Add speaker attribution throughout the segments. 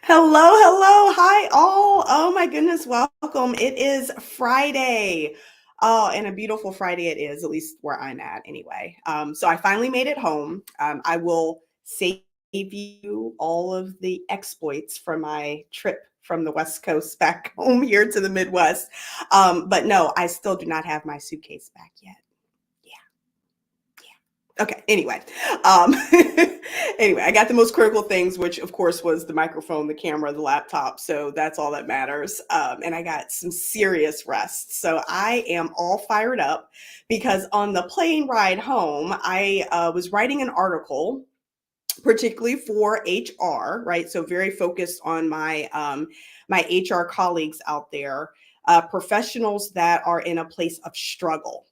Speaker 1: Hello, hello. Hi, all. Oh, my goodness. Welcome. It is Friday. Oh, and a beautiful Friday it is, at least where I'm at anyway. So I finally made it home. I will save you all of the exploits from my trip from the West Coast back home here to the Midwest. But no, I still do not have my suitcase back yet. Yeah. Okay. Anyway, um, anyway, I got the most critical things, which of course was the microphone, the camera, the laptop. So that's all that matters. And I got some serious rest. So I am all fired up because on the plane ride home, I was writing an article, particularly for HR, right? So very focused on my HR colleagues out there, professionals that are in a place of struggle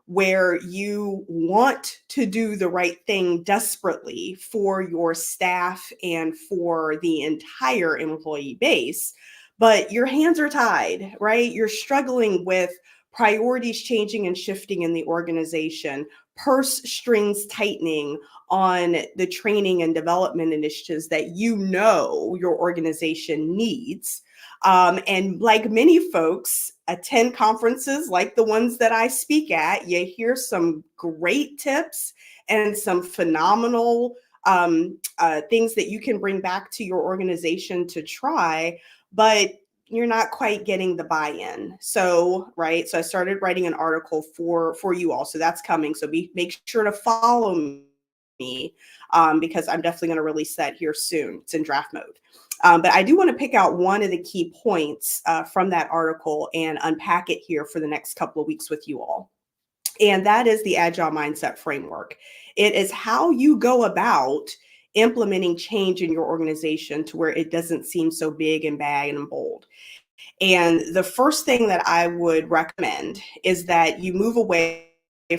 Speaker 1: where you want to do the right thing desperately for your staff and for the entire employee base, but your hands are tied, right? You're struggling with priorities changing and shifting in the organization, purse strings tightening on the training and development initiatives that you know your organization needs. And like many folks, attend conferences like the ones that I speak at. You hear some great tips and some phenomenal things that you can bring back to your organization to try, but you're not quite getting the buy-in. So, right. So I started writing an article for you all. So that's coming. So make sure to follow me because I'm definitely going to release that here soon. It's in draft mode. But I do want to pick out one of the key points from that article and unpack it here for the next couple of weeks with you all. And that is the Agile Mindset Framework. It is how you go about implementing change in your organization to where it doesn't seem so big and bad and bold. And the first thing that I would recommend is that you move away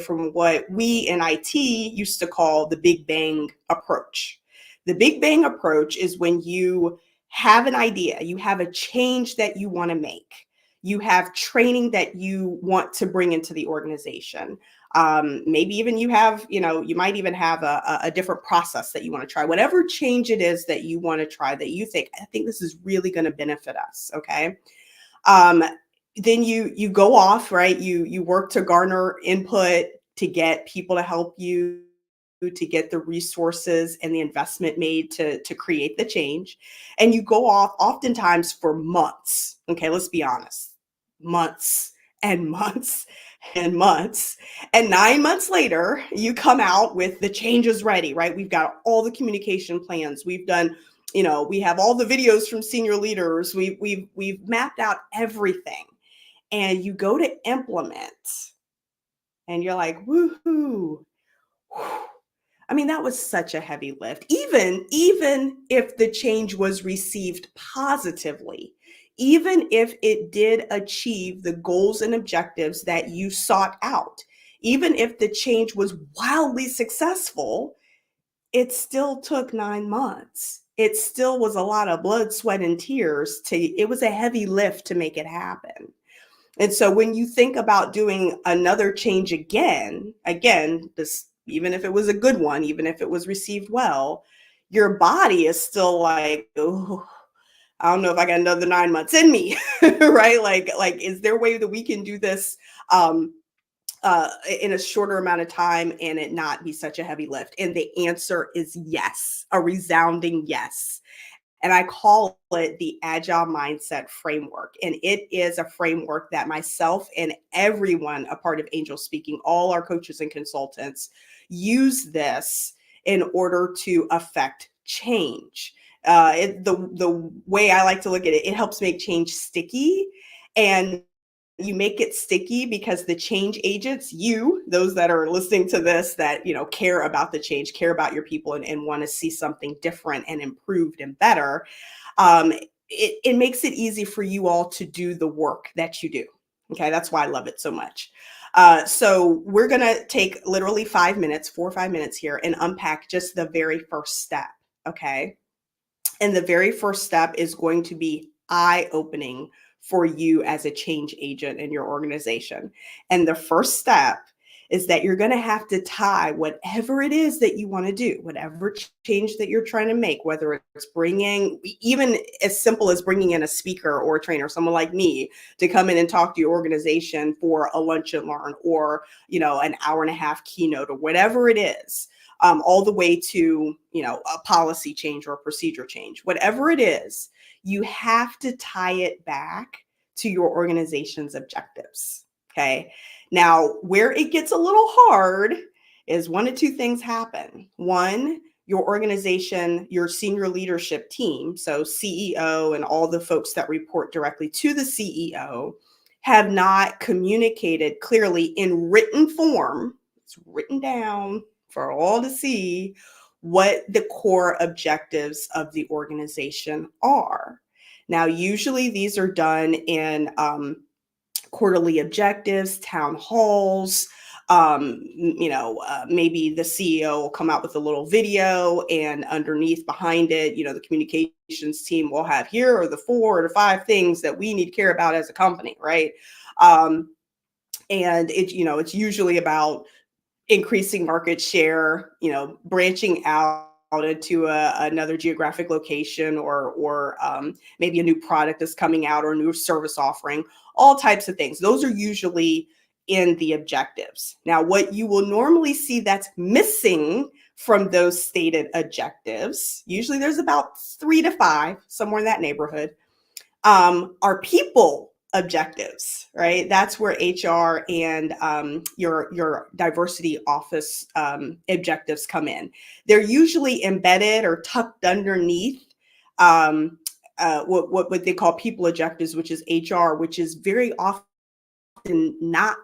Speaker 1: from what we in IT used to call the Big Bang approach. The Big Bang approach is when you have an idea, you have a change that you want to make, you have training that you want to bring into the organization. Maybe even you have, you might even have a different process that you want to try, whatever change it is that you want to try that you think, I think this is really going to benefit us. Okay. Um, then you go off, right? You work to garner input to get people to help you, to get the resources and the investment made to create the change. And you go off oftentimes for months. Okay, let's be honest. Months and months and months. And 9 months later, you come out with the changes ready, right? We've got all the communication plans. We've done, we have all the videos from senior leaders. We've mapped out everything. And you go to implement and you're like, woohoo. I mean, that was such a heavy lift. Even if the change was received positively, even if it did achieve the goals and objectives that you sought out, even if the change was wildly successful, it still took 9 months. It still was a lot of blood, sweat, and tears it was a heavy lift to make it happen. And so when you think about doing another change again, this, even if it was a good one, even if it was received well, your body is still like, oh, I don't know if I got another 9 months in me, right? Like, is there a way that we can do this in a shorter amount of time and it not be such a heavy lift? And the answer is yes, a resounding yes. And I call it the Agile Mindset Framework. And it is a framework that myself and everyone a part of Angel Speaking, all our coaches and consultants, use this in order to affect change. The way I like to look at it, it helps make change sticky. And you make it sticky because the change agents, those that are listening to this, that care about the change, care about your people, and want to see something different and improved and better, it makes it easy for you all to do the work that you do. Okay, that's why I love it so much. So we're gonna take literally 5 minutes, 4 or 5 minutes here, and unpack just the very first step. Okay, and the very first step is going to be eye-opening for you as a change agent in your organization. And the first step is that you're going to have to tie whatever it is that you want to do, whatever change that you're trying to make, whether it's bringing, even as simple as bringing in a speaker or a trainer, someone like me, to come in and talk to your organization for a lunch and learn, or, an hour and a half keynote, or whatever it is, all the way to, a policy change or a procedure change, whatever it is, you have to tie it back to your organization's objectives. Okay. Now, where it gets a little hard is one of two things happen. One, your organization, your senior leadership team, so CEO and all the folks that report directly to the CEO, have not communicated clearly in written form. It's written down for all to see what the core objectives of the organization are. Now, usually these are done in quarterly objectives, town halls. Maybe the CEO will come out with a little video, and underneath behind it, the communications team will have, here are the 4 or 5 things that we need to care about as a company, right? And it's usually about increasing market share, branching out into another geographic location, or maybe a new product is coming out, or a new service offering, all types of things. Those are usually in the objectives. Now, what you will normally see that's missing from those stated objectives, usually there's about 3 to 5, somewhere in that neighborhood, are people objectives, right? That's where HR and your diversity office objectives come in. They're usually embedded or tucked underneath what they call people objectives, which is HR, which is very often not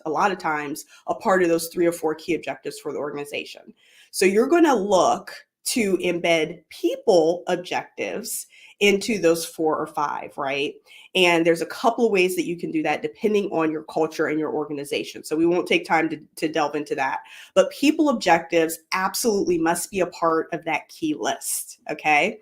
Speaker 1: a lot of times a part of those 3 or 4 key objectives for the organization. So you're going to look to embed people objectives into those 4 or 5, right? And there's a couple of ways that you can do that depending on your culture and your organization. So we won't take time to delve into that. But people objectives absolutely must be a part of that key list, okay?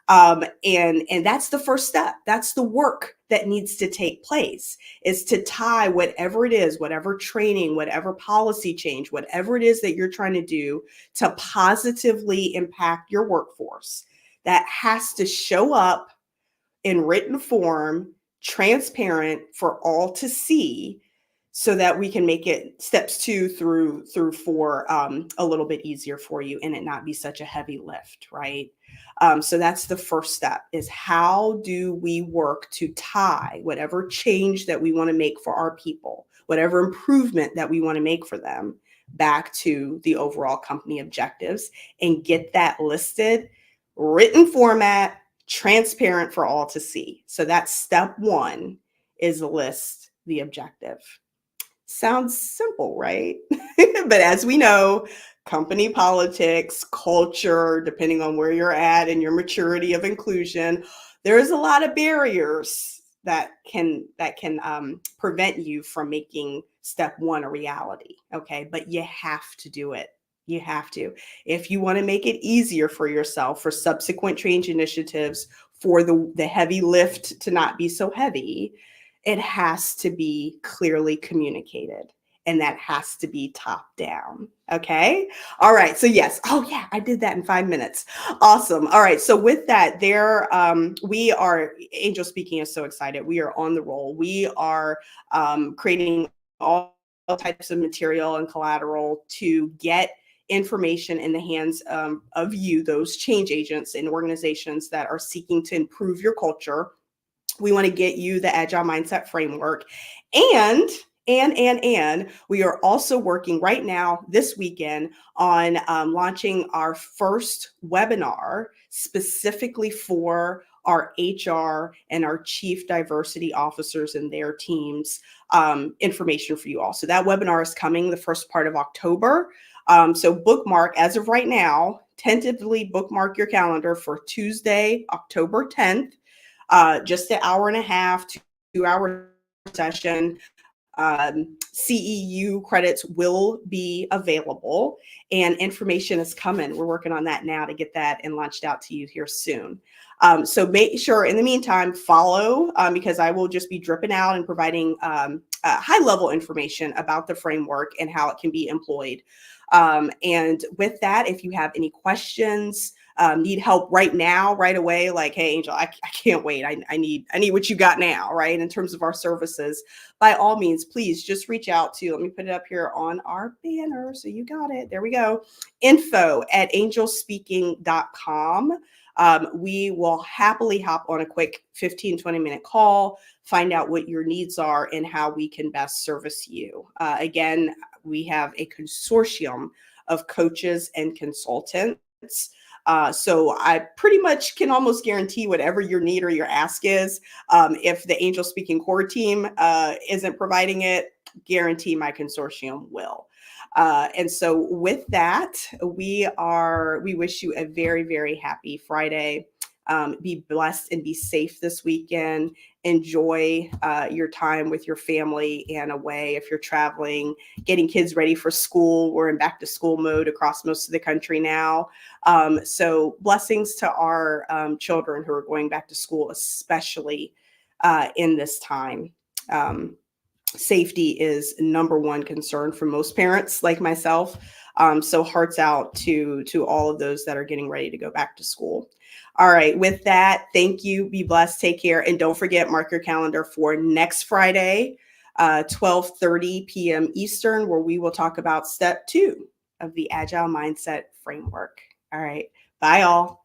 Speaker 1: And that's the first step. That's the work that needs to take place, is to tie whatever it is, whatever training, whatever policy change, whatever it is that you're trying to do to positively impact your workforce. That has to show up in written form, transparent for all to see, so that we can make it steps 2 through 4 a little bit easier for you, and it not be such a heavy lift, right? So that's the first step, is how do we work to tie whatever change that we want to make for our people, whatever improvement that we want to make for them, back to the overall company objectives, and get that listed, written format, transparent for all to see. So that's step 1, is list the objective. Sounds simple, right? But as we know, company politics, culture, depending on where you're at and your maturity of inclusion, there's a lot of barriers that can prevent you from making step 1 a reality. Okay, but you have to do it. You have to. If you want to make it easier for yourself for subsequent change initiatives, for the heavy lift to not be so heavy, it has to be clearly communicated, and that has to be top down. Okay. All right. So yes. Oh yeah, I did that in 5 minutes. Awesome. All right. So with that, we are, Angel Speaking is so excited. We are on the roll. We are creating all types of material and collateral to get information in the hands of you, those change agents in organizations that are seeking to improve your culture. We want to get you the Agile Mindset Framework. And we are also working right now this weekend on launching our first webinar specifically for our HR and our chief diversity officers and their teams, information for you all. So that webinar is coming the first part of October. So bookmark, as of right now, tentatively bookmark your calendar for Tuesday, October 10th. Just an hour and a half, 2-hour session. CEU credits will be available, and information is coming. We're working on that now to get that and launched out to you here soon. So make sure in the meantime, follow because I will just be dripping out and providing high level information about the framework and how it can be employed. And with that, if you have any questions, need help right now, right away, like, hey, Angel, I can't wait. I need what you got now, right? In terms of our services, by all means, please just reach out to, let me put it up here on our banner. So you got it. There we go. info@angelspeaking.com. We will happily hop on a quick 15-20 minute call, find out what your needs are and how we can best service you. Again, we have a consortium of coaches and consultants. So I pretty much can almost guarantee whatever your need or your ask is. If the Angel Speaking core team isn't providing it, guarantee my consortium will. And so with that, we wish you a very, very happy Friday. Be blessed and be safe this weekend. Enjoy your time with your family and away if you're traveling, getting kids ready for school. We're in back to school mode across most of the country now. So blessings to our children who are going back to school, especially in this time. Safety is number one concern for most parents like myself. So hearts out to all of those that are getting ready to go back to school. All right. With that, thank you. Be blessed. Take care. And don't forget, mark your calendar for next Friday, 12:30 p.m. Eastern, where we will talk about step 2 of the Agile Mindset Framework. All right. Bye, all.